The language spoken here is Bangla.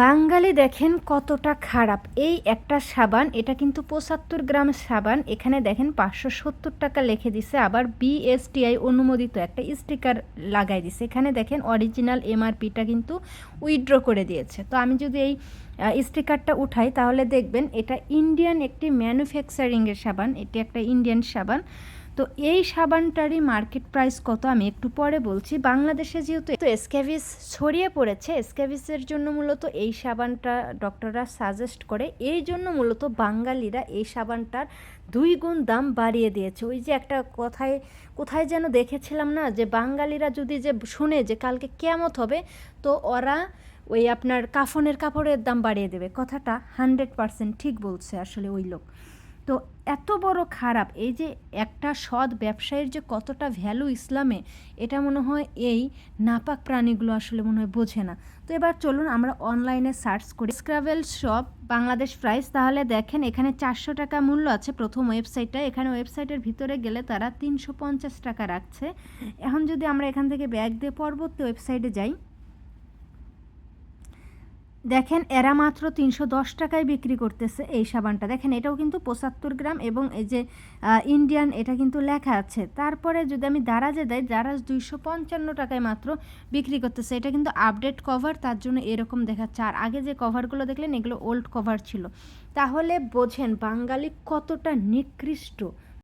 বাঙালি দেখেন কতটা খারাপ। এই একটা সাবান, এটা কিন্তু ৭৫ গ্রাম সাবান, এখানে দেখেন ৫৭০ টাকা লিখে দিছে, আবার বিএসটিআই অনুমোদিত একটা স্টিকার লাগাই দিছে। এখানে দেখেন অরিজিনাল এমআরপিটা কিন্তু উইথড্র করে দিয়েছে। তো আমি যদি এই স্টিকারটা উঠাই তাহলে দেখবেন এটা ইন্ডিয়ান একটি ম্যানুফ্যাকচারিংয়ের সাবান, এটি একটা ইন্ডিয়ান সাবান। তো এই সাবানটারই মার্কেট প্রাইস কত আমি একটু পরে বলছি। বাংলাদেশে যেহেতু স্ক্যাবিস ছড়িয়ে পড়েছে, স্ক্যাবিসের জন্য মূলত এই সাবানটা ডক্টররা সাজেস্ট করে, এই জন্য মূলত বাঙালিরা এই সাবানটার 2 গুণ দাম বাড়িয়ে দিয়েছে। ওই যে একটা কোথায় যেন দেখেছিলাম না, যে বাঙালিরা যদি যে শুনে যে কালকে কিয়ামত হবে, তো ওরা ওই আপনার কাফনের কাপড়ের দাম বাড়িয়ে দেবে। কথাটা 100% ঠিক বলছে আসলে ওই লোক। তো এত বড় খারাপ এই যে একটা সৎ ব্যবসায়ীর যে কতটা ভ্যালু ইসলামে, এটা মনে হয় এই নাপাক প্রাণীগুলো আসলে মনে হয় বোঝে না। তো এবার চলুন আমরা অনলাইনে সার্চ করি স্ক্রাবেল শপ বাংলাদেশ প্রাইস। তাহলে দেখেন এখানে 400 টাকা মূল্য আছে প্রথম ওয়েবসাইটটা। এখানে ওয়েবসাইটের ভিতরে গেলে তারা 350 টাকা রাখছে। এখন যদি আমরা এখান থেকে ব্যাগ দিয়ে পরবর্তী ওয়েবসাইটে যাই, দেখেন এরা মাত্র 310 টাকায় বিক্রি করতেছে এই সাবানটা। দেখেন এটাও কিন্তু 75 গ্রাম এবং এই যে ইন্ডিয়ান এটা কিন্তু লেখা আছে। তারপরে যদি আমি দারাজে দেয়, দারাজ 255 টাকায় মাত্র বিক্রি করতেছে। এটা কিন্তু আপডেট কভার, তার জন্য এরকম দেখাচ্ছে। আর আগে যে কভারগুলো দেখলেন এগুলো ওল্ড কভার ছিল। তাহলে বোঝেন বাঙালি কতটা নিকৃষ্ট।